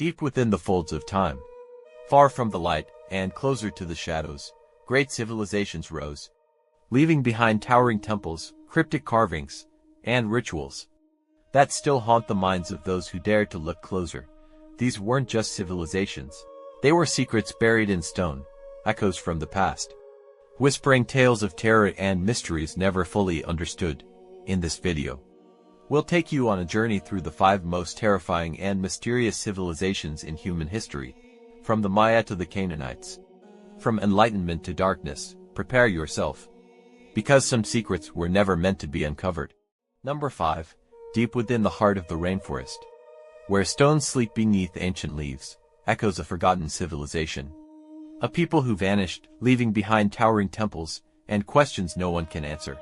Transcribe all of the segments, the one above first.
Deep within the folds of time, far from the light and closer to the shadows, great civilizations rose, leaving behind towering temples, cryptic carvings, and rituals that still haunt the minds of those who dare to look closer. These weren't just civilizations. They were secrets buried in stone, echoes from the past, whispering tales of terror and mysteries never fully understood. In this video, we'll take you on a journey through the 5 most terrifying and mysterious civilizations in human history, from the Maya to the Canaanites. From enlightenment to darkness, prepare yourself, because some secrets were never meant to be uncovered. Number 5. Deep within the heart of the rainforest, where stones sleep beneath ancient leaves, echoes a forgotten civilization. A people who vanished, leaving behind towering temples and questions no one can answer.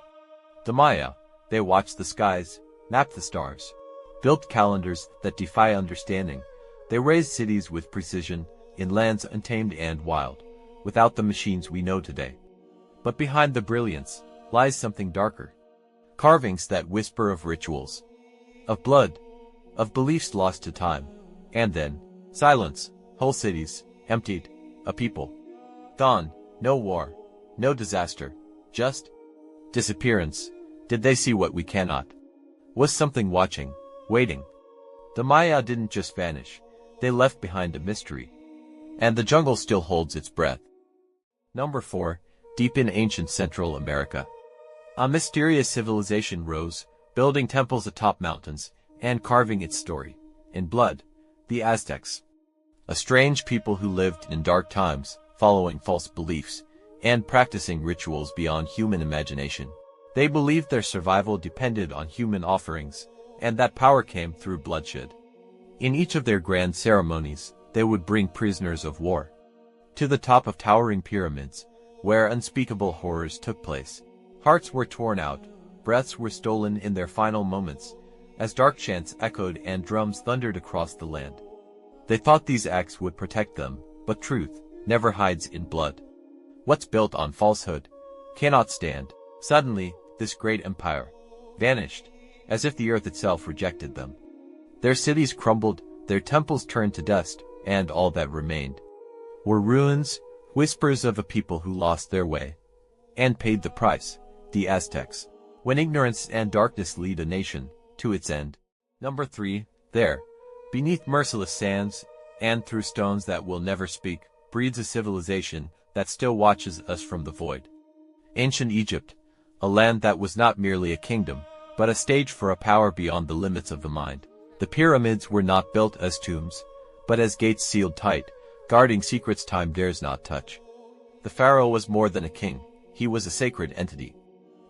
The Maya. They watched the skies, mapped the stars, built calendars that defy understanding. They raised cities with precision, in lands untamed and wild, without the machines we know today. But behind the brilliance lies something darker. Carvings that whisper of rituals, of blood, of beliefs lost to time. And then, silence, whole cities, emptied, a people gone, no war, no disaster, just disappearance. Did they see what we cannot? Was something watching, waiting? The Maya didn't just vanish, they left behind a mystery. And the jungle still holds its breath. Number 4. Deep in ancient Central America, a mysterious civilization rose, building temples atop mountains, and carving its story in blood. The Aztecs. A strange people who lived in dark times, following false beliefs, and practicing rituals beyond human imagination. They believed their survival depended on human offerings, and that power came through bloodshed. In each of their grand ceremonies, they would bring prisoners of war to the top of towering pyramids, where unspeakable horrors took place. Hearts were torn out, breaths were stolen in their final moments, as dark chants echoed and drums thundered across the land. They thought these acts would protect them, but truth never hides in blood. What's built on falsehood cannot stand. Suddenly, this great empire vanished, as if the earth itself rejected them. Their cities crumbled, their temples turned to dust, and all that remained were ruins, whispers of a people who lost their way and paid the price. The Aztecs. When ignorance and darkness lead a nation to its end. Number 3. There, beneath merciless sands and through stones that will never speak, breeds a civilization that still watches us from the void. Ancient Egypt. A land that was not merely a kingdom, but a stage for a power beyond the limits of the mind. The pyramids were not built as tombs, but as gates sealed tight, guarding secrets time dares not touch. The pharaoh was more than a king, he was a sacred entity.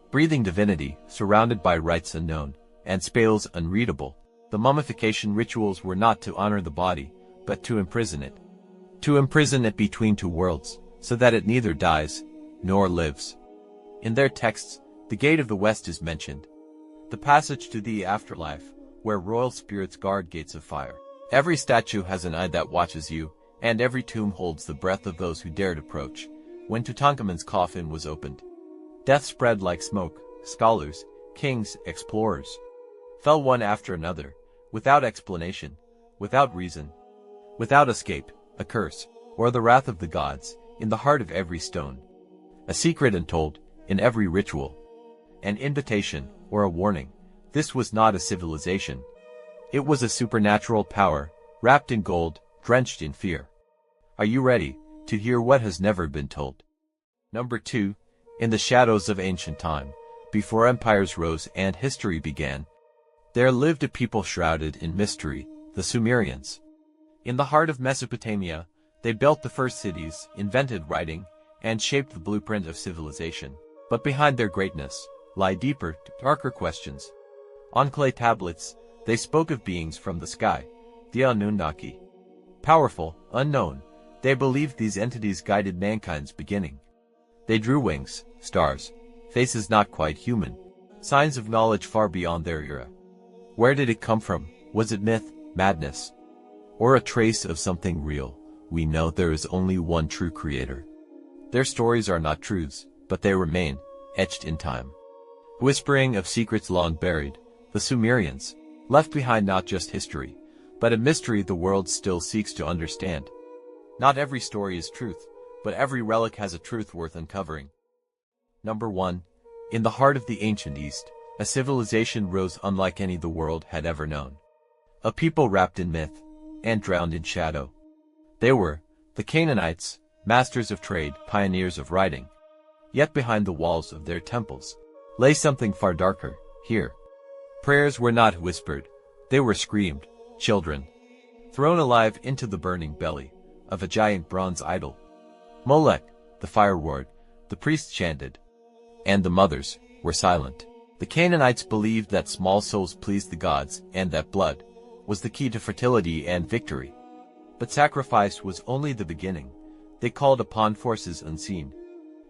Breathing divinity, surrounded by rites unknown, and spells unreadable. The mummification rituals were not to honor the body, but to imprison it. To imprison it between 2 worlds, so that it neither dies, nor lives. In their texts, the gate of the west is mentioned. The passage to the afterlife, where royal spirits guard gates of fire. Every statue has an eye that watches you, and every tomb holds the breath of those who dared approach. When Tutankhamun's coffin was opened, death spread like smoke. Scholars, kings, explorers fell one after another, without explanation, without reason, without escape. A curse, or the wrath of the gods, in the heart of every stone. A secret untold, in every ritual. An invitation, or a warning. This was not a civilization. It was a supernatural power, wrapped in gold, drenched in fear. Are you ready to hear what has never been told? Number 2. In the shadows of ancient time, before empires rose and history began, there lived a people shrouded in mystery, the Sumerians. In the heart of Mesopotamia, they built the first cities, invented writing, and shaped the blueprint of civilization. But behind their greatness lie deeper, darker questions. On clay tablets, they spoke of beings from the sky, the Anunnaki. Powerful, unknown, they believed these entities guided mankind's beginning. They drew wings, stars, faces not quite human, signs of knowledge far beyond their era. Where did it come from? Was it myth, madness, or a trace of something real? We know there is only one true creator. Their stories are not truths, but they remain, etched in time. Whispering of secrets long buried, the Sumerians left behind not just history, but a mystery the world still seeks to understand. Not every story is truth, but every relic has a truth worth uncovering. Number 1. In the heart of the ancient East, a civilization rose unlike any the world had ever known. A people wrapped in myth and drowned in shadow. They were the Canaanites, masters of trade, pioneers of writing. Yet behind the walls of their temples lay something far darker. Here, prayers were not whispered, they were screamed. Children, thrown alive into the burning belly of a giant bronze idol. Molech, the fire ward, the priests chanted, and the mothers were silent. The Canaanites believed that small souls pleased the gods and that blood was the key to fertility and victory. But sacrifice was only the beginning. They called upon forces unseen,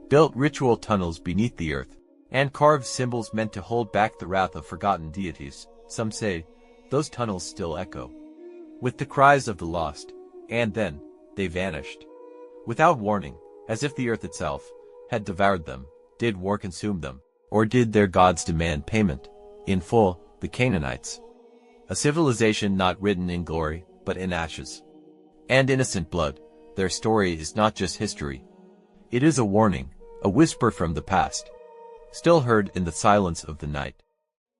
built ritual tunnels beneath the earth, and carved symbols meant to hold back the wrath of forgotten deities. Some say those tunnels still echo with the cries of the lost, and then they vanished without warning, as if the earth itself had devoured them. Did war consume them, or did their gods demand payment in full? The Canaanites, a civilization not written in glory, but in ashes and innocent blood. Their story is not just history. It is a warning, a whisper from the past, still heard in the silence of the night.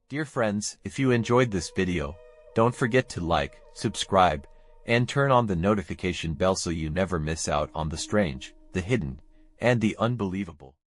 Dear friends, if you enjoyed this video, don't forget to like, subscribe, and turn on the notification bell so you never miss out on the strange, the hidden, and the unbelievable.